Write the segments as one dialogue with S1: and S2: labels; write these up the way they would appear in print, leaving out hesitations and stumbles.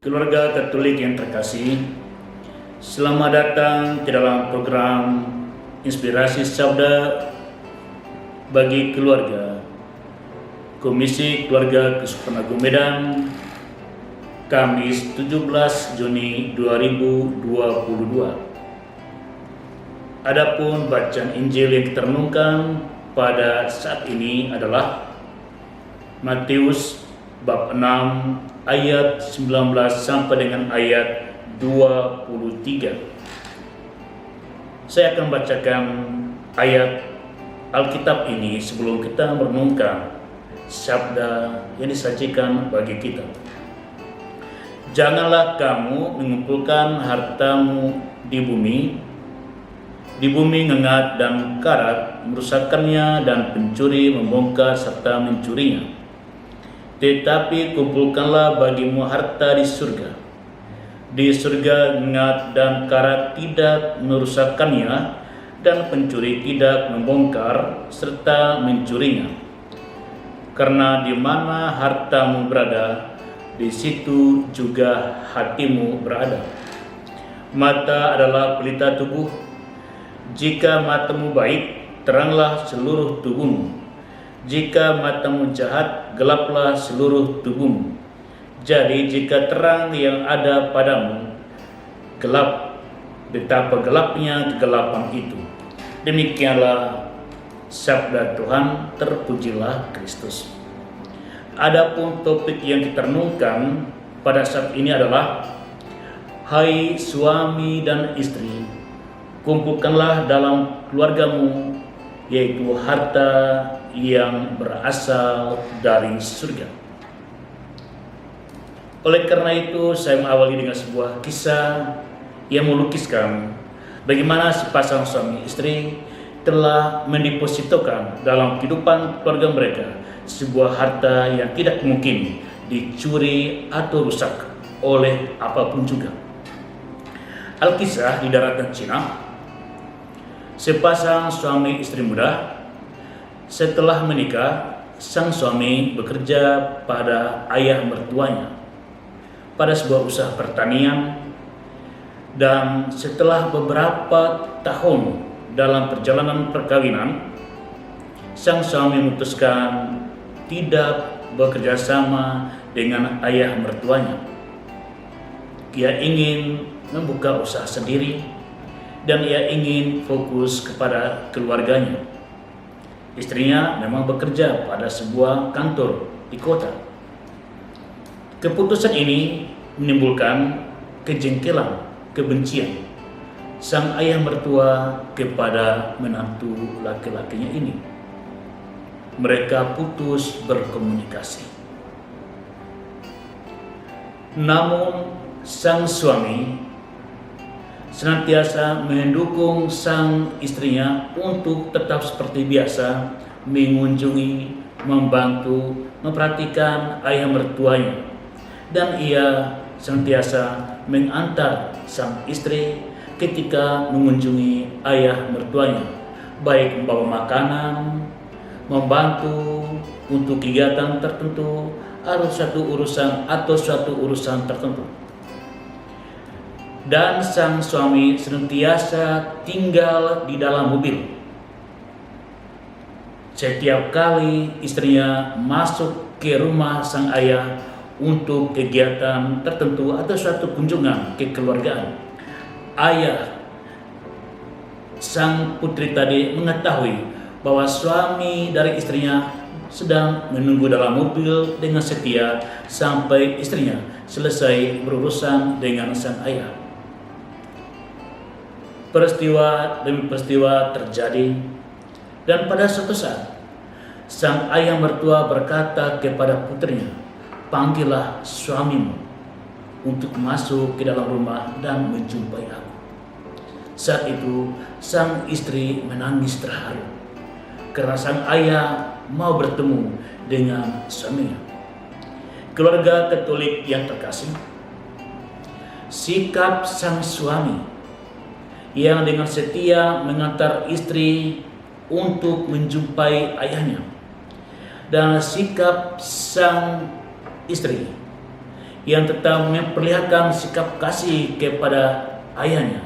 S1: Keluarga Katolik yang terkasih, selamat datang di dalam program Inspirasi Sabda bagi Keluarga, Komisi Keluarga Keuskupan Agung Medan, Kamis 17 Juni 2022. Adapun bacaan Injil yang kita renungkan pada saat ini adalah Matius bab 6 ayat 19 sampai dengan ayat 23. Saya akan bacakan ayat Alkitab ini sebelum kita merenungkan sabda yang disajikan bagi kita. Janganlah kamu mengumpulkan hartamu di bumi ngengat dan karat merusakkannya dan pencuri membongkar serta mencurinya. Tetapi kumpulkanlah bagimu harta di surga. Di surga ngengat dan karat tidak merusakkannya dan pencuri tidak membongkar serta mencurinya. Karena di mana hartamu berada, di situ juga hatimu berada. Mata adalah pelita tubuh. Jika matamu baik, teranglah seluruh tubuhmu. Jika matamu jahat, gelaplah seluruh tubuhmu. Jadi jika terang yang ada padamu gelap, betapa gelapnya kegelapan itu. Demikianlah sabda Tuhan, terpujilah Kristus. Adapun topik yang kita renungkan pada saat ini adalah, hai suami dan istri, kumpulkanlah dalam keluargamu yaitu harta yang berasal dari surga. Oleh karena itu, saya mengawali dengan sebuah kisah yang melukiskan bagaimana sepasang suami istri telah mendepositokan dalam kehidupan keluarga mereka sebuah harta yang tidak mungkin dicuri atau rusak oleh apapun juga. Alkisah di daratan Cina, sepasang suami istri muda. Setelah menikah, sang suami bekerja pada ayah mertuanya pada sebuah usaha pertanian, dan setelah beberapa tahun dalam perjalanan perkawinan, sang suami memutuskan tidak bekerja sama dengan ayah mertuanya. Ia ingin membuka usaha sendiri dan ia ingin fokus kepada keluarganya. Istrinya memang bekerja pada sebuah kantor di kota. Keputusan ini menimbulkan kejengkelan, kebencian sang ayah mertua kepada menantu laki-lakinya ini. Mereka putus berkomunikasi. Namun sang suami senantiasa mendukung sang istrinya untuk tetap seperti biasa mengunjungi, membantu, memperhatikan ayah mertuanya, dan ia senantiasa mengantar sang istri ketika mengunjungi ayah mertuanya, baik membawa makanan, membantu untuk kegiatan tertentu atau suatu urusan tertentu. Dan sang suami senantiasa tinggal di dalam mobil. Setiap kali istrinya masuk ke rumah sang ayah untuk kegiatan tertentu atau suatu kunjungan kekeluargaan, ayah sang putri tadi mengetahui bahwa suami dari istrinya sedang menunggu dalam mobil dengan setia sampai istrinya selesai berurusan dengan sang ayah. Peristiwa demi peristiwa terjadi, dan pada suatu saat sang ayah mertua berkata kepada putrinya, "Panggillah suamimu untuk masuk ke dalam rumah dan menjumpai aku." Saat itu sang istri menangis terharu karena sang ayah mau bertemu dengan suaminya. Keluarga Katolik yang terkasih, sikap sang suami yang dengan setia mengantar istri untuk menjumpai ayahnya, dan sikap sang istri yang tetap memperlihatkan sikap kasih kepada ayahnya,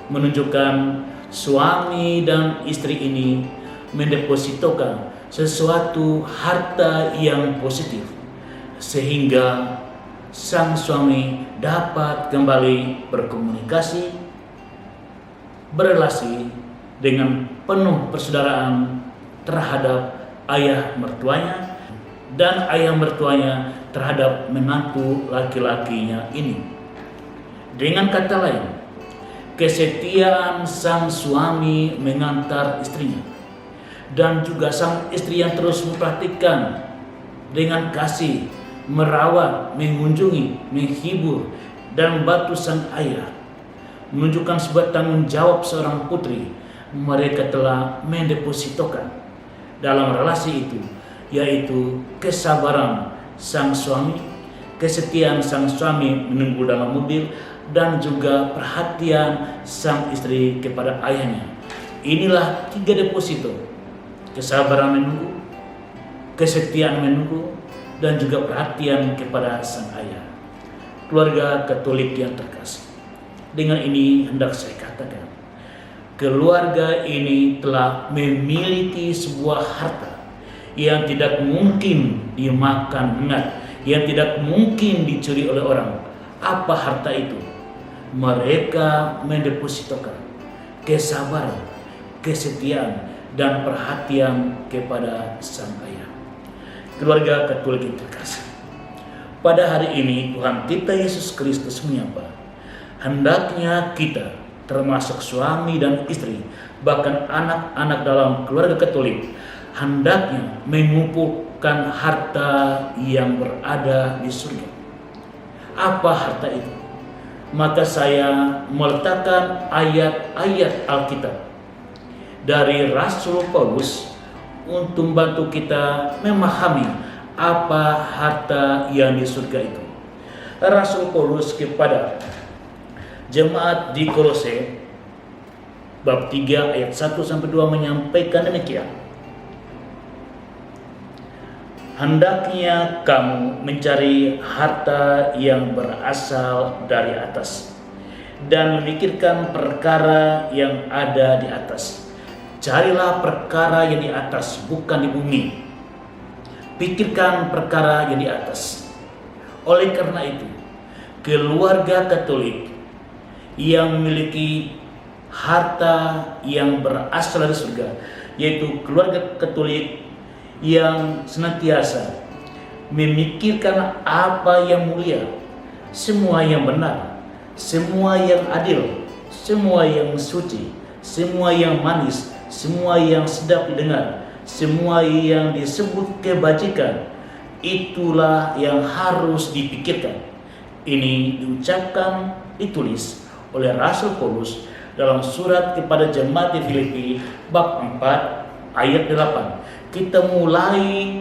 S1: menunjukkan suami dan istri ini mendepositokan sesuatu harta yang positif, sehingga sang suami dapat kembali berkomunikasi, berelasi dengan penuh persaudaraan terhadap ayah mertuanya dan ayah mertuanya terhadap menantu laki-lakinya ini. Dengan kata lain, kesetiaan sang suami mengantar istrinya, dan juga sang istri yang terus memperhatikan dengan kasih, merawat, mengunjungi, menghibur, dan membantu sang ayah, menunjukkan sebuah tanggung jawab seorang putri. Mereka telah mendepositokan dalam relasi itu, yaitu kesabaran sang suami, kesetiaan sang suami menunggu dalam mobil, dan juga perhatian sang istri kepada ayahnya. Inilah 3 deposito: kesabaran menunggu, kesetiaan menunggu, dan juga perhatian kepada sang ayah. Keluarga Katolik yang terkasih, dengan ini hendak saya katakan, keluarga ini telah memiliki sebuah harta yang tidak mungkin dimakan hengat, yang tidak mungkin dicuri oleh orang. Apa harta itu? Mereka mendepositokan kesabaran, kesetiaan, dan perhatian kepada sang ayah. Keluarga Katolik yang terkasih, pada hari ini Tuhan kita Yesus Kristus menyapa, hendaknya kita, termasuk suami dan istri, bahkan anak-anak dalam keluarga Katolik, hendaknya mengumpulkan harta yang berada di surga. Apa harta itu? Maka saya meletakkan ayat-ayat Alkitab dari Rasul Paulus untuk membantu kita memahami apa harta yang di surga itu. Rasul Paulus kepada jemaat di Kolose bab 3 ayat 1-2 menyampaikan demikian: hendaknya kamu mencari harta yang berasal dari atas dan memikirkan perkara yang ada di atas. Carilah perkara yang di atas, bukan di bumi. Pikirkan perkara yang di atas. Oleh karena itu, keluarga Katolik yang memiliki harta yang berasal dari surga, yaitu keluarga Katolik yang senantiasa memikirkan apa yang mulia, semua yang benar, semua yang adil, semua yang suci, semua yang manis, semua yang sedap didengar, semua yang disebut kebajikan, itulah yang harus dipikirkan. Ini diucapkan, ditulis oleh Rasul Paulus dalam surat kepada jemaat di Filipi bab 4 ayat 8. Kita mulai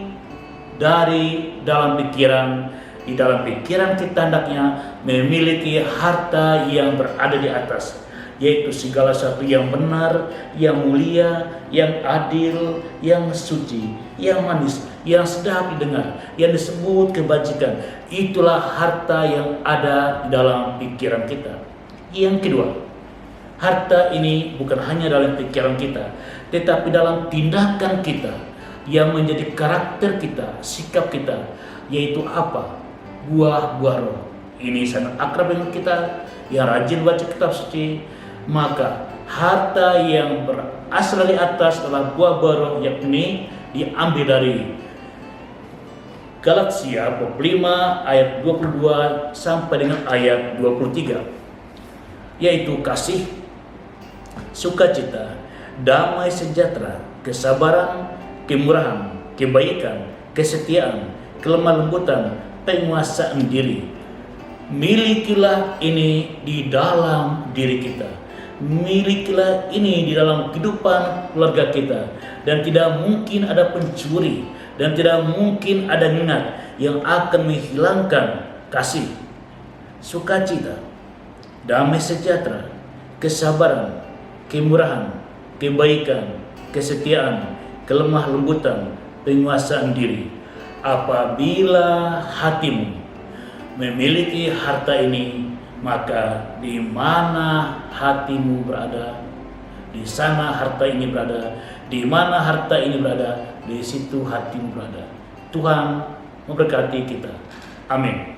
S1: dari dalam pikiran. Di dalam pikiran kita hendaknya memiliki harta yang berada di atas, yaitu segala sesuatu yang benar, yang mulia, yang adil, yang suci, yang manis, yang sedap didengar, yang disebut kebajikan. Itulah harta yang ada di dalam pikiran kita. Yang kedua, harta ini bukan hanya dalam pikiran kita, tetapi dalam tindakan kita yang menjadi karakter kita, sikap kita, yaitu apa? Buah-buah roh. Ini sangat akrab dengan kita yang rajin baca kitab suci. Maka harta yang berasal dari atas adalah buah-buah roh, yakni diambil dari Galatia bab 5 ayat 22 sampai dengan ayat 23, yaitu kasih, sukacita, damai sejahtera, kesabaran, kemurahan, kebaikan, kesetiaan, kelemah lembutan, penguasaan diri. Milikilah ini di dalam diri kita. Milikilah ini di dalam kehidupan keluarga kita. Dan tidak mungkin ada pencuri, dan tidak mungkin ada minat yang akan menghilangkan kasih, sukacita, damai sejahtera, kesabaran, kemurahan, kebaikan, kesetiaan, kelemah lembutan, penguasaan diri. Apabila hatimu memiliki harta ini, maka di mana hatimu berada, di sana harta ini berada. Di mana harta ini berada, di situ hatimu berada. Tuhan memberkati kita. Amin.